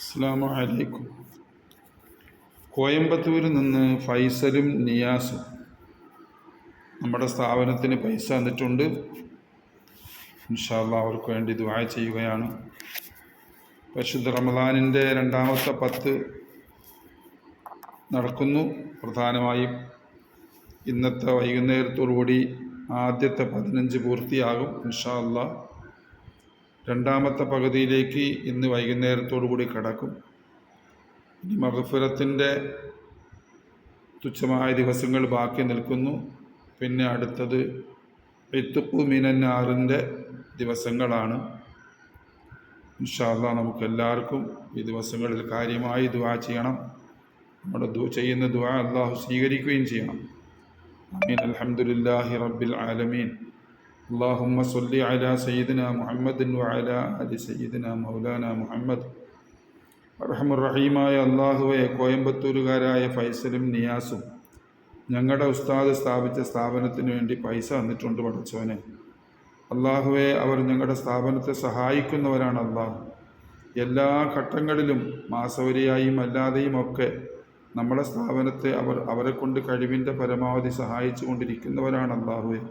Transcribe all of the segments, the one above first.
അസ്സലാമു അലൈക്കും. കോയമ്പത്തൂരിൽ നിന്ന് ഫൈസലും നിയാസും നമ്മുടെ സ്ഥാപനത്തിന് പൈസ തന്നിട്ടുണ്ട്. ഇൻഷാ അല്ലാഹ് അവർക്ക് വേണ്ടി ദുആ ചെയ്യുകയാണ്. പരിശുദ്ധ റമദാനിൻ്റെ രണ്ടാമത്തെ 10 നടക്കുന്നു. പ്രധാനമായും ഇന്നത്തെ വൈകുന്നേരത്തോടുകൂടി ആദ്യത്തെ 15 പൂർത്തിയാകും. ഇൻഷാ അല്ലാഹ് രണ്ടാമത്തെ പകുതിയിലേക്ക് ഇന്ന് വൈകുന്നേരത്തോടു കൂടി കടക്കും. ഇനി മഗ്ഫിറത്തിൻ്റെ തുച്ഛമായ ദിവസങ്ങൾ ബാക്കി നിൽക്കുന്നു. പിന്നെ അടുത്തത് ഇത്ഖു മിനന്നാറിൻ്റെ ദിവസങ്ങളാണ്. ഇൻഷാ അല്ലാഹ് നമുക്കെല്ലാവർക്കും ഈ ദിവസങ്ങളിൽ കാര്യമായി ദുആ ചെയ്യണം. നമ്മുടെ ചെയ്യുന്ന ദുആ അല്ലാഹു സ്വീകരിക്കുകയും ചെയ്യണം. ആമീൻ. അൽഹംദുലില്ലാഹി റബ്ബിൽ ആലമീൻ. اللهم صل على سيدنا محمد وعلى آل سيدنا مولانا മുഹമ്മദ്. റഹീമായ അള്ളാഹുവെ, കോയമ്പത്തൂരുകാരായ ഫൈസലും നിയാസും ഞങ്ങളുടെ ഉസ്താദ് സ്ഥാപിച്ച സ്ഥാപനത്തിന് വേണ്ടി പൈസ തന്നിട്ടുണ്ട്. പഠിച്ചവനെ അള്ളാഹുവെ, അവർ ഞങ്ങളുടെ സ്ഥാപനത്തെ സഹായിക്കുന്നവരാണ്. അള്ളാഹു എല്ലാ ഘട്ടങ്ങളിലും മാസവരിയായും അല്ലാതെയും ഒക്കെ നമ്മുടെ സ്ഥാപനത്തെ അവരെ കൊണ്ട് കഴിവിൻ്റെ പരമാവധി സഹായിച്ചു കൊണ്ടിരിക്കുന്നവരാണ്. അള്ളാഹുവെ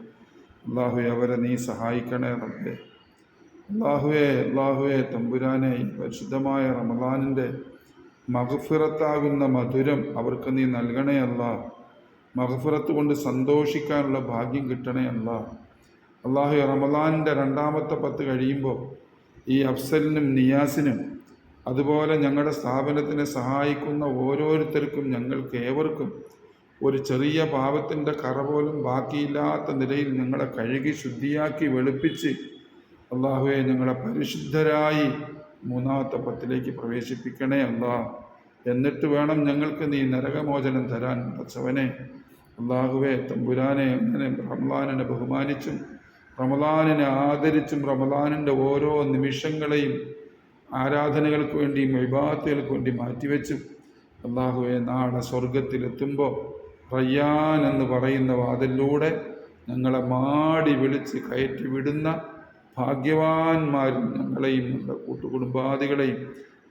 അവരെ നീ സഹായിക്കണേ റബ്ബേ. അള്ളാഹുവെ തമ്പുരാനെ, പരിശുദ്ധമായ റമദാനിൻ്റെ മഗ്ഫിറത്താകുന്ന മധുരം അവർക്ക് നീ നൽകണേ അല്ലാഹ്. മഗ്ഫിറത്ത് കൊണ്ട് സന്തോഷിക്കാനുള്ള ഭാഗ്യം കിട്ടണേ അല്ലാഹു. റമദാനിൻ്റെ രണ്ടാമത്തെ 10 കഴിയുമ്പോൾ ഈ അഫ്സലിനും നിയാസിനും അതുപോലെ ഞങ്ങളുടെ സ്ഥാപനത്തിനെ സഹായിക്കുന്ന ഓരോരുത്തർക്കും ഞങ്ങൾക്ക് ഏവർക്കും ഒരു ചെറിയ പാപത്തിൻ്റെ കറ പോലും ബാക്കിയില്ലാത്ത നിലയിൽ ഞങ്ങളെ കഴുകി ശുദ്ധിയാക്കി വെളുപ്പിച്ച് അള്ളാഹുവെ ഞങ്ങളെ പരിശുദ്ധരായി മൂന്നാമത്തെ 10ലേക്ക് പ്രവേശിപ്പിക്കണേ അല്ലാഹ്. എന്നിട്ട് വേണം ഞങ്ങൾക്ക് നീ നരകമോചനം തരാൻ. പടച്ചവനെ അള്ളാഹുവെ തമ്പുരാനെ, അങ്ങനെ റമദാനിനെ ബഹുമാനിച്ചും റമദാനിനെ ആദരിച്ചും റമദാനിൻ്റെ ഓരോ നിമിഷങ്ങളെയും ആരാധനകൾക്ക് വേണ്ടിയും ഇബാദത്തുകൾക്ക് വേണ്ടി മാറ്റിവെച്ചും അള്ളാഹുവെ നാളെ സ്വർഗത്തിലെത്തുമ്പോൾ റയ്യാൻ എന്ന് പറയുന്ന വാതിലൂടെ ഞങ്ങളെ മാടി വിളിച്ച് കയറ്റി വിടുന്ന ഭാഗ്യവാന്മാരും ഞങ്ങളെയും നമ്മുടെ കൂട്ടുകുടുംബാദികളെയും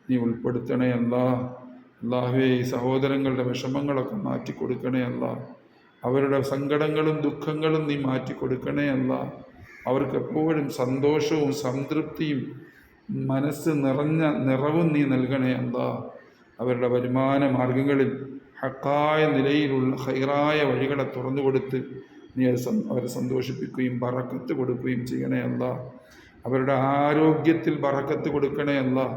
നീ ഉൾപ്പെടുത്തണേ അല്ലാഹുവേ. ഈ സഹോദരങ്ങളുടെ വിഷമങ്ങളൊക്കെ മാറ്റിക്കൊടുക്കണേ അല്ലാഹ്. അവരുടെ സങ്കടങ്ങളും ദുഃഖങ്ങളും നീ മാറ്റിക്കൊടുക്കണേ അല്ലാഹ്. അവർക്കെപ്പോഴും സന്തോഷവും സംതൃപ്തിയും മനസ്സ് നിറഞ്ഞ നിറവും നീ നൽകണേ അല്ലാഹ്. അവരുടെ വരുമാന മാർഗങ്ങളിൽ ഹക്കായ നിലയിലുള്ള ഹൈറായ വഴികളെ തുറന്നു കൊടുത്ത് നീ അവരെ സന്തോഷിപ്പിക്കുകയും ബറക്കത്ത് കൊടുക്കുകയും ചെയ്യണേ അല്ലാഹ്. അവരുടെ ആരോഗ്യത്തിൽ ബറക്കത്ത് കൊടുക്കണേ അല്ലാഹ്.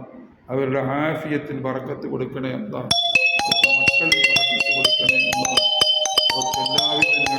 അവരുടെ ആഫിയത്തിൽ ബറക്കത്ത് കൊടുക്കണേ അല്ലാഹ്. മക്കളിൽ ബറക്കത്ത് കൊടുക്കണേ അല്ലാഹ്. അവർക്ക് എല്ലാവിധ